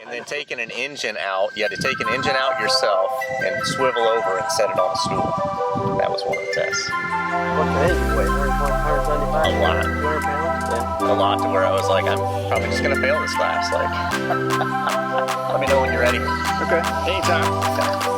And then taking an engine out, you had to take an engine out yourself and swivel over and set it on a stool. That was one of the tests. What's the engine weight? 175? A lot. 200 pounds? A Yeah. lot to where I was like, I'm probably just gonna fail this class. Like, let me know when you're ready. Okay, anytime.